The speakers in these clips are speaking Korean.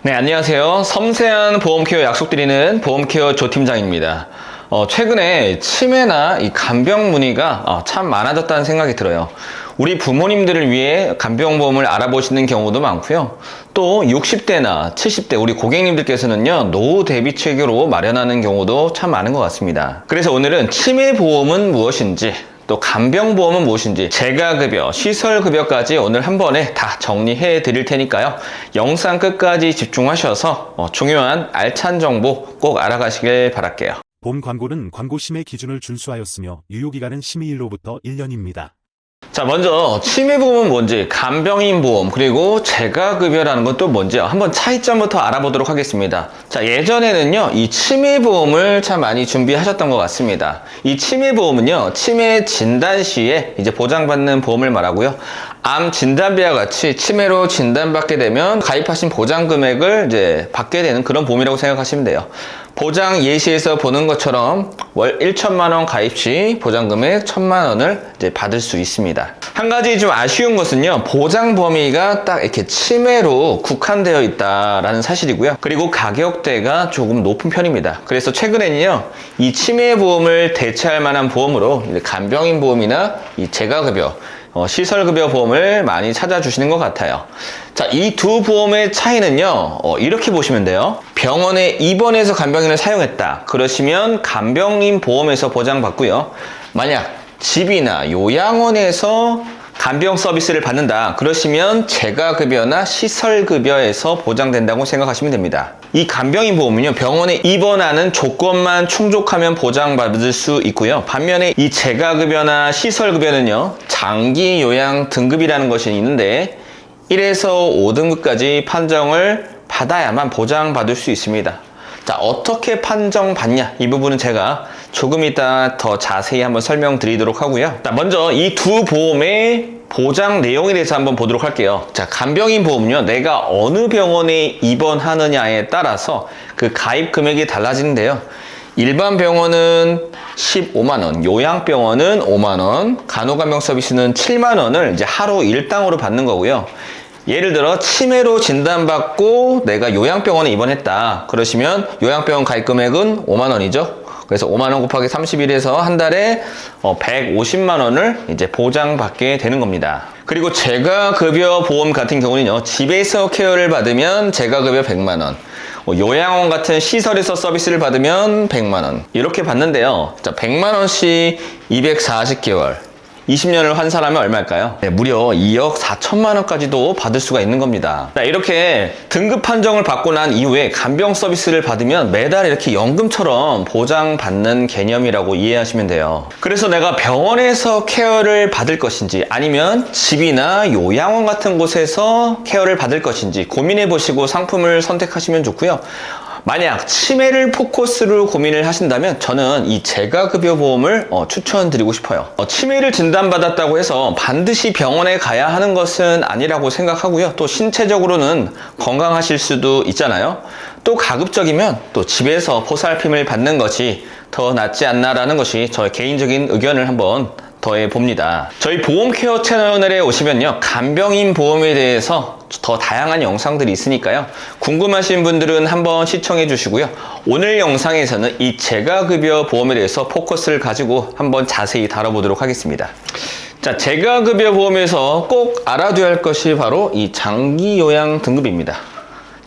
네, 안녕하세요. 섬세한 보험케어 약속드리는 보험케어 조팀장입니다. 최근에 치매나 이 간병 문의가 참 많아졌다는 생각이 들어요. 우리 부모님들을 위해 간병보험을 알아보시는 경우도 많고요. 또 60대나 70대 우리 고객님들께서는요, 노후 대비 체계로 마련하는 경우도 참 많은 것 같습니다. 그래서 오늘은 치매보험은 무엇인지, 또 간병보험은 무엇인지, 재가급여, 시설급여까지 오늘 한 번에 다 정리해 드릴 테니까요. 영상 끝까지 집중하셔서 중요한 알찬 정보 꼭 알아가시길 바랄게요. 보험 광고는 광고 심의 기준을 준수하였으며 유효기간은 심의일로부터 1년입니다. 자, 먼저 치매보험은 뭔지, 간병인 보험, 그리고 재가급여라는 건 또 뭔지 한번 차이점부터 알아보도록 하겠습니다. 자, 예전에는요, 이 치매보험을 참 많이 준비하셨던 것 같습니다. 이 치매보험은요, 치매 진단 시에 이제 보장받는 보험을 말하고요. 암 진단비와 같이 치매로 진단받게 되면 가입하신 보장 금액을 이제 받게 되는 그런 보험이라고 생각하시면 돼요. 보장 예시에서 보는 것처럼 월 1천만 원 가입 시 보장 금액 1,000만 원을 이제 받을 수 있습니다. 한 가지 좀 아쉬운 것은요, 보장 범위가 딱 이렇게 치매로 국한되어 있다라는 사실이고요. 그리고 가격대가 조금 높은 편입니다. 그래서 최근에는요, 이 치매 보험을 대체할 만한 보험으로 간병인 보험이나 이 재가급여, 시설급여 보험을 많이 찾아주시는 것 같아요. 자, 이 두 보험의 차이는요, 이렇게 보시면 돼요. 병원에 입원해서 간병인을 사용했다. 그러시면 간병인 보험에서 보장받고요. 만약 집이나 요양원에서 간병 서비스를 받는다. 그러시면 재가급여나 시설급여에서 보장된다고 생각하시면 됩니다. 이 간병인 보험은요, 병원에 입원하는 조건만 충족하면 보장받을 수 있고요. 반면에 이 재가급여나 시설급여는요, 장기 요양 등급이라는 것이 있는데 1에서 5등급까지 판정을 받아야만 보장받을 수 있습니다. 자, 어떻게 판정받냐? 이 부분은 제가 조금 이따 더 자세히 한번 설명드리도록 하고요. 자, 먼저 이 두 보험의 보장 내용에 대해서 한번 보도록 할게요. 자, 간병인 보험은요, 내가 어느 병원에 입원하느냐에 따라서 그 가입 금액이 달라지는데요. 일반 병원은 15만 원, 요양병원은 5만 원, 간호간병 서비스는 7만 원을 이제 하루 일당으로 받는 거고요. 예를 들어 치매로 진단받고 내가 요양병원에 입원했다. 그러시면 요양병원 가입 금액은 5만 원이죠. 그래서 5만 원 곱하기 30일에서 한 달에 150만 원을 이제 보장받게 되는 겁니다. 그리고 재가급여 보험 같은 경우는요, 집에서 케어를 받으면 재가급여 100만 원, 요양원 같은 시설에서 서비스를 받으면 100만 원 이렇게 받는데요. 자, 100만 원씩 240개월 20년을 환산하면 얼마일까요? 네, 무려 2억 4천만 원까지도 받을 수가 있는 겁니다. 자, 이렇게 등급 판정을 받고 난 이후에 간병 서비스를 받으면 매달 이렇게 연금처럼 보장받는 개념이라고 이해하시면 돼요. 그래서 내가 병원에서 케어를 받을 것인지 아니면 집이나 요양원 같은 곳에서 케어를 받을 것인지 고민해 보시고 상품을 선택하시면 좋고요. 만약 치매를 포커스로 고민을 하신다면 저는 이 재가급여 보험을 추천드리고 싶어요. 치매를 진단받았다고 해서 반드시 병원에 가야 하는 것은 아니라고 생각하고요. 또 신체적으로는 건강하실 수도 있잖아요. 또 가급적이면 또 집에서 보살핌을 받는 것이 더 낫지 않나라는 것이 저의 개인적인 의견을 한번 더해 봅니다. 저희 보험케어 채널에 오시면요, 간병인 보험에 대해서 더 다양한 영상들이 있으니까요. 궁금하신 분들은 한번 시청해 주시고요. 오늘 영상에서는 이 재가급여 보험에 대해서 포커스를 가지고 한번 자세히 다뤄보도록 하겠습니다. 자, 재가급여 보험에서 꼭 알아둬야 할 것이 바로 이 장기요양 등급입니다.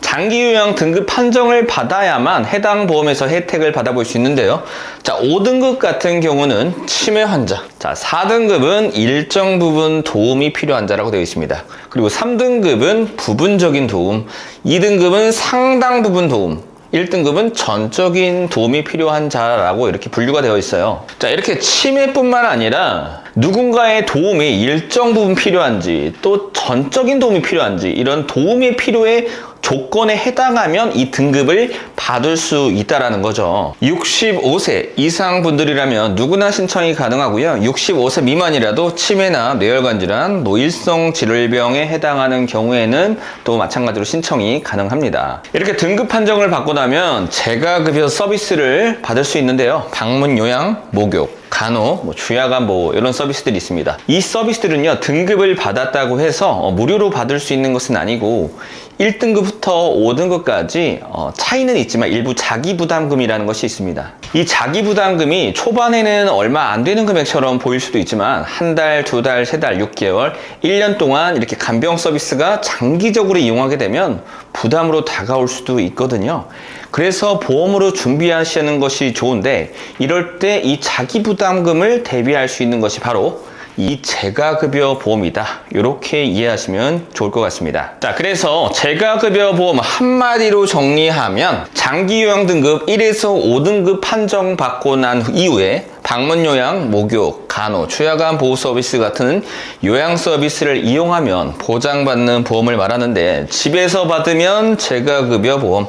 장기요양 등급 판정을 받아야만 해당 보험에서 혜택을 받아볼 수 있는데요. 자, 5등급 같은 경우는 치매 환자, 자, 4등급은 일정 부분 도움이 필요한 자라고 되어 있습니다. 그리고 3등급은 부분적인 도움, 2등급은 상당 부분 도움, 1등급은 전적인 도움이 필요한 자라고 이렇게 분류가 되어 있어요. 자, 이렇게 치매뿐만 아니라 누군가의 도움이 일정 부분 필요한지 또 전적인 도움이 필요한지 이런 도움의 필요에 조건에 해당하면 이 등급을 받을 수 있다라는 거죠. 65세 이상 분들이라면 누구나 신청이 가능하고요. 65세 미만이라도 치매나 뇌혈관 질환, 노일성 질병에 해당하는 경우에는 또 마찬가지로 신청이 가능합니다. 이렇게 등급 판정을 받고 나면 재가급여 서비스를 받을 수 있는데요. 방문 요양, 목욕, 간호, 주야간보호 이런 서비스들이 있습니다. 이 서비스들은요, 등급을 받았다고 해서 무료로 받을 수 있는 것은 아니고 1등급부터 5등급까지 차이는 있지만 일부 자기부담금이라는 것이 있습니다. 이 자기부담금이 초반에는 얼마 안 되는 금액처럼 보일 수도 있지만 한 달, 두 달, 세 달, 6개월, 1년 동안 이렇게 간병 서비스가 장기적으로 이용하게 되면 부담으로 다가올 수도 있거든요. 그래서 보험으로 준비하시는 것이 좋은데 이럴 때 이 자기부담금을 대비할 수 있는 것이 바로 이 재가급여 보험이다. 이렇게 이해하시면 좋을 것 같습니다. 자, 그래서 재가급여 보험 한마디로 정리하면 장기요양 등급 1에서 5등급 판정받고 난 이후에 방문요양, 목욕, 간호, 추야간 보호 서비스 같은 요양 서비스를 이용하면 보장받는 보험을 말하는데 집에서 받으면 재가급여 보험,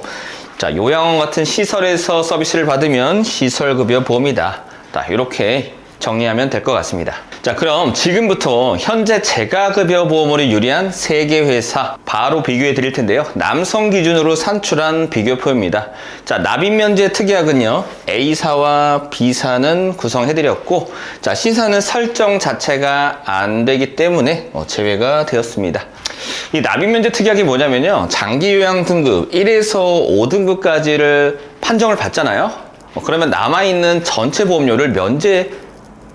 자, 요양원 같은 시설에서 서비스를 받으면 시설급여 보험이다. 자, 이렇게 정리하면 될 것 같습니다. 자, 그럼 지금부터 현재 재가급여 보험으로 유리한 3개 회사 바로 비교해 드릴 텐데요. 남성 기준으로 산출한 비교표입니다. 자, 납입면제 특약은요, A사와 B사는 구성해 드렸고, 자, C사는 설정 자체가 안 되기 때문에 제외가 되었습니다. 이 납입면제 특약이 뭐냐면요, 장기요양 등급 1에서 5등급까지를 판정을 받잖아요. 그러면 남아있는 전체 보험료를 면제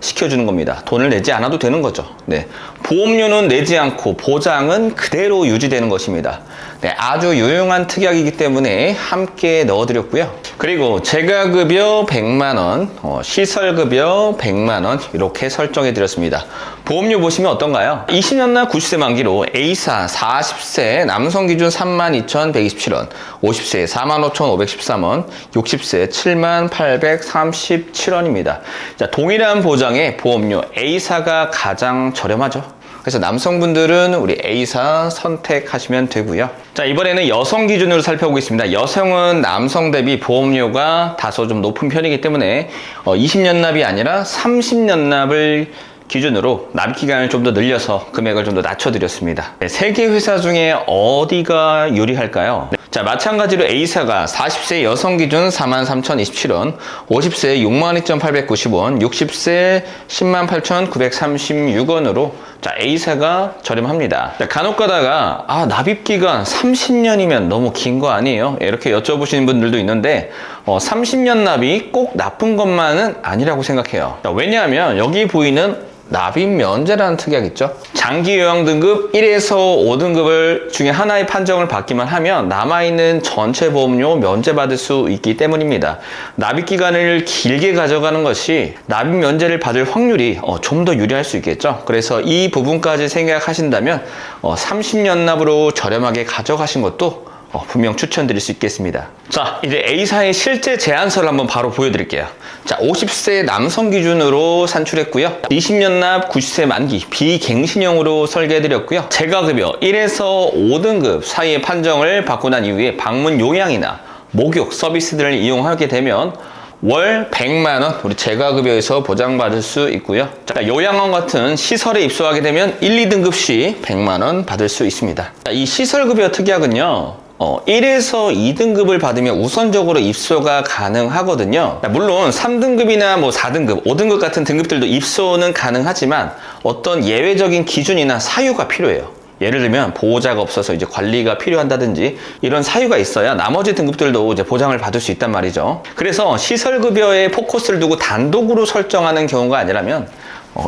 시켜주는 겁니다. 돈을 내지 않아도 되는 거죠. 네. 보험료는 내지 않고 보장은 그대로 유지되는 것입니다. 네, 아주 유용한 특약이기 때문에 함께 넣어드렸고요. 그리고 재가급여 100만원, 시설급여 100만원 이렇게 설정해드렸습니다. 보험료 보시면 어떤가요? 20년 나 90세 만기로 A사 40세 남성 기준 32,127원, 50세 45,513원, 60세 78,837원입니다. 자, 동일한 보장의 보험료 A사가 가장 저렴하죠. 그래서 남성분들은 우리 A사 선택하시면 되고요. 자, 이번에는 여성 기준으로 살펴보겠습니다. 여성은 남성 대비 보험료가 다소 좀 높은 편이기 때문에 20년 납이 아니라 30년 납을 기준으로 납입 기간을 좀 더 늘려서 금액을 좀 더 낮춰드렸습니다. 네, 3개 회사 중에 어디가 유리할까요? 자, 마찬가지로 A사가 40세 여성 기준 43,027원, 50세 62,890원, 60세 108,936원으로 자, A사가 저렴합니다. 자, 간혹 가다가 납입 기간 30년이면 너무 긴 거 아니에요? 이렇게 여쭤보시는 분들도 있는데 30년 납이 꼭 나쁜 것만은 아니라고 생각해요. 자, 왜냐하면 여기 보이는 납입 면제라는 특약 있죠. 장기 요양 등급 1에서 5등급을 중에 하나의 판정을 받기만 하면 남아있는 전체 보험료 면제받을 수 있기 때문입니다. 납입 기간을 길게 가져가는 것이 납입 면제를 받을 확률이 좀 더 유리할 수 있겠죠. 그래서 이 부분까지 생각하신다면 30년 납으로 저렴하게 가져가신 것도 분명 추천드릴 수 있겠습니다. 자, 이제 A사의 실제 제안서를 한번 바로 보여드릴게요. 자, 50세 남성 기준으로 산출했고요. 20년 납 90세 만기 비갱신형으로 설계해드렸고요. 재가급여 1에서 5등급 사이의 판정을 받고 난 이후에 방문 요양이나 목욕 서비스들을 이용하게 되면 월 100만원 우리 재가급여에서 보장받을 수 있고요. 자, 요양원 같은 시설에 입소하게 되면 1, 2등급 시 100만원 받을 수 있습니다. 자, 이 시설급여 특약은요, 1에서 2등급을 받으면 우선적으로 입소가 가능하거든요. 물론 3등급이나 4등급, 5등급 같은 등급들도 입소는 가능하지만 어떤 예외적인 기준이나 사유가 필요해요. 예를 들면 보호자가 없어서 이제 관리가 필요한다든지 이런 사유가 있어야 나머지 등급들도 이제 보장을 받을 수 있단 말이죠. 그래서 시설급여에 포커스를 두고 단독으로 설정하는 경우가 아니라면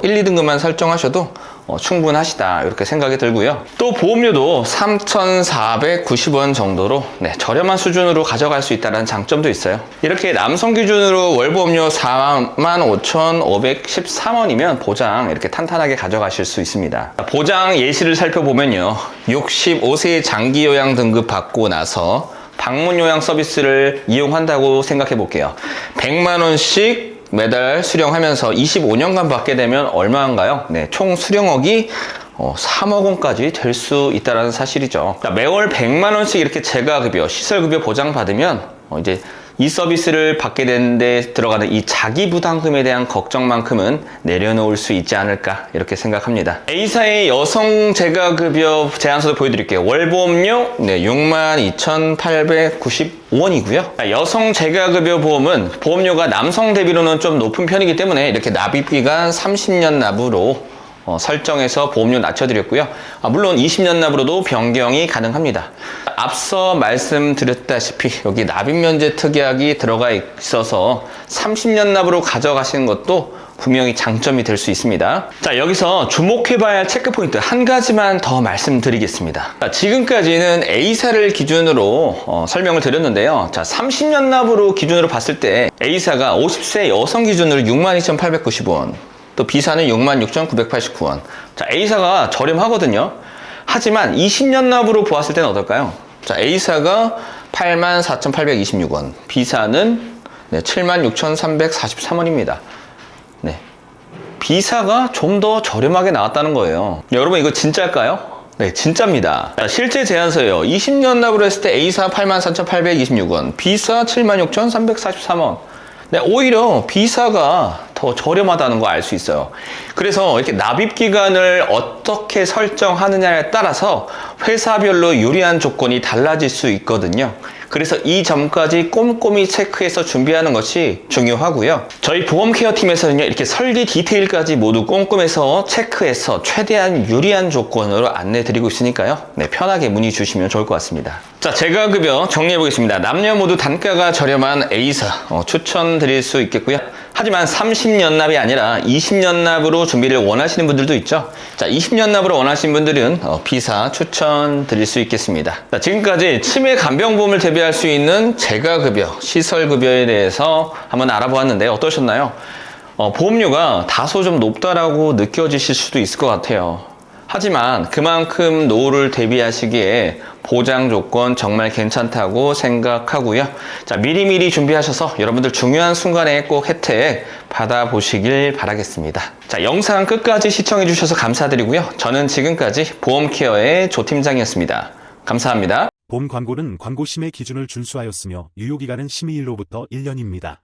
1, 2등급만 설정하셔도 충분하시다 이렇게 생각이 들고요. 또 보험료도 3,490원 정도로 저렴한 수준으로 가져갈 수 있다는 장점도 있어요. 이렇게 남성 기준으로 월보험료 45,513원이면 보장 이렇게 탄탄하게 가져가실 수 있습니다. 보장 예시를 살펴보면요, 65세 장기요양 등급 받고 나서 방문요양 서비스를 이용한다고 생각해 볼게요. 100만원씩 매달 수령하면서 25년간 받게 되면 얼마인가요? 네, 총 수령액이 3억 원까지 될 수 있다는 사실이죠. 매월 100만 원씩 이렇게 재가급여, 시설급여 보장받으면 이제 이 서비스를 받게 되는데 들어가는 이 자기부담금에 대한 걱정만큼은 내려놓을 수 있지 않을까 이렇게 생각합니다. A사의 여성 재가급여 제안서도 보여드릴게요. 월보험료 62,895원이고요. 여성 재가급여 보험은 보험료가 남성 대비로는 좀 높은 편이기 때문에 이렇게 납입기간 30년 납으로 설정해서 보험료 낮춰드렸고요. 물론 20년 납으로도 변경이 가능합니다. 앞서 말씀드렸다시피 여기 납입면제 특약이 들어가 있어서 30년 납으로 가져가시는 것도 분명히 장점이 될 수 있습니다. 자, 여기서 주목해봐야 할 체크포인트 한 가지만 더 말씀드리겠습니다. 자, 지금까지는 A사를 기준으로 설명을 드렸는데요. 자, 30년 납으로 기준으로 봤을 때 A사가 50세 여성 기준으로 62,890원, 또 B사는 66,989원. 자, A사가 저렴하거든요. 하지만 20년 납으로 보았을 때는 어떨까요? 자, A사가 84,826원, B사는 76,343원입니다. 네. B사가 좀 더 저렴하게 나왔다는 거예요. 여러분, 이거 진짜일까요? 네, 진짜입니다. 자, 실제 제안서예요. 20년 납으로 했을 때 A사 84,826원, B사 76,343원. 네, 오히려 B사가 더 저렴하다는 거 알 수 있어요. 그래서 이렇게 납입 기간을 어떻게 설정하느냐에 따라서 회사별로 유리한 조건이 달라질 수 있거든요. 그래서 이 점까지 꼼꼼히 체크해서 준비하는 것이 중요하고요. 저희 보험케어 팀에서는요, 이렇게 설계 디테일까지 모두 꼼꼼해서 체크해서 최대한 유리한 조건으로 안내드리고 있으니까요. 네, 편하게 문의 주시면 좋을 것 같습니다. 자, 재가급여 정리해 보겠습니다. 남녀 모두 단가가 저렴한 A사 추천드릴 수 있겠고요. 하지만 30년 납이 아니라 20년 납으로 준비를 원하시는 분들도 있죠. 자, 20년 납으로 원하시는 분들은 B사 추천드릴 수 있겠습니다. 자, 지금까지 치매 간병보험을 대비할 수 있는 재가급여, 시설급여에 대해서 한번 알아보았는데 어떠셨나요? 보험료가 다소 좀 높다라고 느껴지실 수도 있을 것 같아요. 하지만 그만큼 노후를 대비하시기에 보장 조건 정말 괜찮다고 생각하고요. 자, 미리미리 준비하셔서 여러분들 중요한 순간에 꼭 혜택 받아보시길 바라겠습니다. 자, 영상 끝까지 시청해 주셔서 감사드리고요. 저는 지금까지 보험케어의 조팀장이었습니다. 감사합니다. 본 광고는 광고 심의 기준을 준수하였으며 유효기간은 심의일로부터 1년입니다.